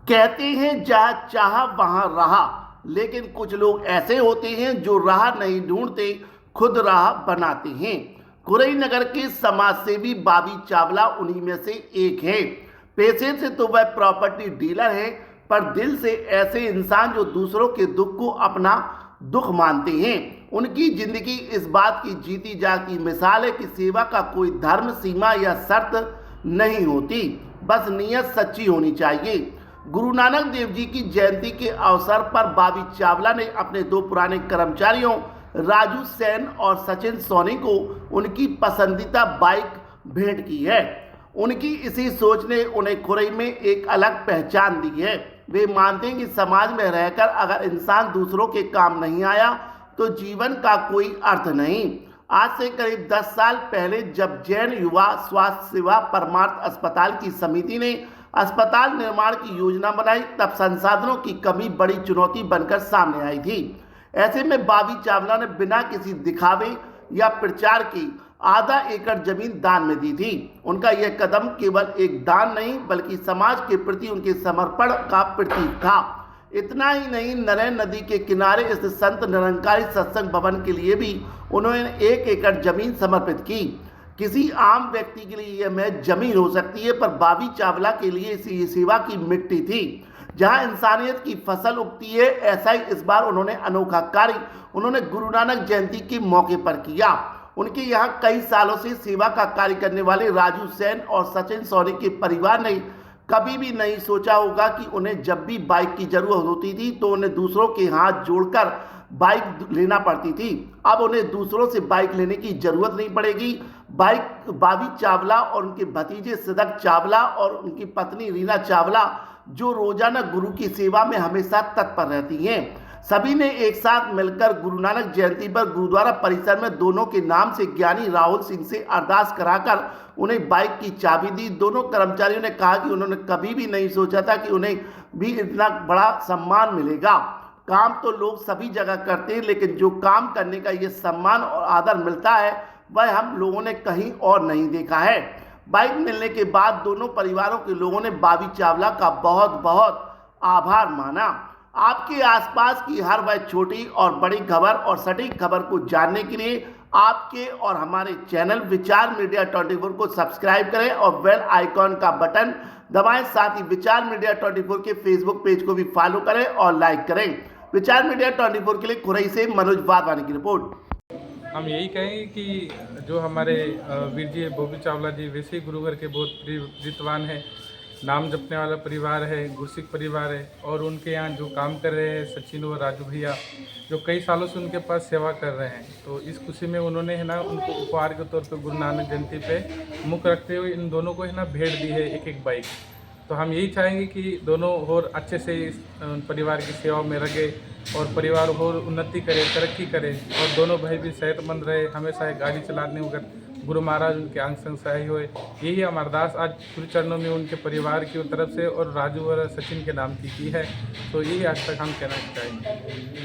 कहते हैं जहाँ चाह वहाँ रहा, लेकिन कुछ लोग ऐसे होते हैं जो राह नहीं ढूंढते, खुद राह बनाते हैं। कुरई नगर के समाजसेवी बॉबी चावला उन्हीं में से एक है। पेशे से तो वह प्रॉपर्टी डीलर है, पर दिल से ऐसे इंसान जो दूसरों के दुख को अपना दुख मानते हैं। उनकी जिंदगी इस बात की जीती जागती मिसाल है कि सेवा का कोई धर्म, सीमा या शर्त नहीं होती, बस नीयत सच्ची होनी चाहिए। गुरु नानक देव जी की जयंती के अवसर पर बॉबी चावला ने अपने दो पुराने कर्मचारियों राजू सेन और सचिन सोनी को उनकी पसंदीदा बाइक भेंट की है। उनकी इसी सोच ने उन्हें खुरई में एक अलग पहचान दी है। वे मानते हैं कि समाज में रहकर अगर इंसान दूसरों के काम नहीं आया तो जीवन का कोई अर्थ नहीं। आज से करीब 10 साल पहले जब जैन युवा स्वास्थ्य सेवा परमार्थ अस्पताल की समिति ने अस्पताल निर्माण की योजना बनाई, तब संसाधनों की कमी बड़ी चुनौती बनकर सामने आई थी। ऐसे में बॉबी चावला ने बिना किसी दिखावे या प्रचार के आधा एकड़ जमीन दान में दी थी। उनका यह कदम केवल एक दान नहीं बल्कि समाज के प्रति उनके समर्पण का प्रतीक था। इतना ही नहीं, नरेन नदी के किनारे स्थित संत निरंकारी सत्संग भवन के लिए भी उन्होंने 1 एकड़ जमीन समर्पित की। किसी आम व्यक्ति के लिए यह महज जमीन हो सकती है, पर बॉबी चावला के लिए ये सेवा की मिट्टी थी, जहां इंसानियत की फसल उगती है। ऐसा ही इस बार उन्होंने अनोखा कार्य उन्होंने गुरु नानक जयंती के मौके पर किया। उनके यहाँ कई सालों से सेवा का कार्य करने वाले राजू सेन और सचिन सोनी के परिवार ने कभी भी नहीं सोचा होगा कि उन्हें जब भी बाइक की जरूरत होती थी तो उन्हें दूसरों के हाथ जोड़कर बाइक लेना पड़ती थी। अब उन्हें दूसरों से बाइक लेने की जरूरत नहीं पड़ेगी। बाइक बॉबी चावला और उनके भतीजे सिदक चावला और उनकी पत्नी रीना चावला, जो रोजाना गुरु की सेवा में हमेशा तत्पर रहती हैं, सभी ने एक साथ मिलकर गुरु नानक जयंती पर गुरुद्वारा परिसर में दोनों के नाम से ज्ञानी राहुल सिंह से अरदास कराकर उन्हें बाइक की चाबी दी। दोनों कर्मचारियों ने कहा कि उन्होंने कभी भी नहीं सोचा था कि उन्हें भी इतना बड़ा सम्मान मिलेगा। काम तो लोग सभी जगह करते हैं, लेकिन जो काम करने का ये सम्मान और आदर मिलता है वह हम लोगों ने कहीं और नहीं देखा है। बाइक मिलने के बाद दोनों परिवारों के लोगों ने बॉबी चावला का बहुत बहुत आभार माना। आपके आसपास की हर वह छोटी और बड़ी खबर और सटीक खबर को जानने के लिए आपके और हमारे चैनल विचार मीडिया 24 को सब्सक्राइब करें और बेल आइकॉन का बटन दबाएं। साथ ही विचार मीडिया 24 के फेसबुक पेज को भी फॉलो करें और लाइक करें। विचार मीडिया 24 के लिए खुरई से मनोज वाधवानी की रिपोर्ट। हम यही कहेंगे कि जो हमारे वीर जी बॉबी चावला जी वैसे ही गुरुवर के बहुत प्रीतवान है, नाम जपने वाला परिवार है, गुरसिख परिवार है। और उनके यहाँ जो काम कर रहे हैं सचिन और राजू भैया, जो कई सालों से उनके पास सेवा कर रहे हैं, तो इस खुशी में उन्होंने है ना उनको उपहार के तौर पे गुरु नानक जयंती पे मुख रखते हुए इन दोनों को है ना भेंट दी है 1-1 बाइक। तो हम यही चाहेंगे कि दोनों और अच्छे से इस परिवार की सेवा में लगे और परिवार और उन्नति करे, तरक्की करे और दोनों भाई भी सेहतमंद रहे, हमेशा गाड़ी चलाने वक्त गुरु महाराज उनके अंग संग सहाय हुए। यही हम अरदास आज गुरु चरणों में उनके परिवार की तरफ से और राजू और सचिन के नाम की है। तो यही आज तक हम कहना चाहेंगे।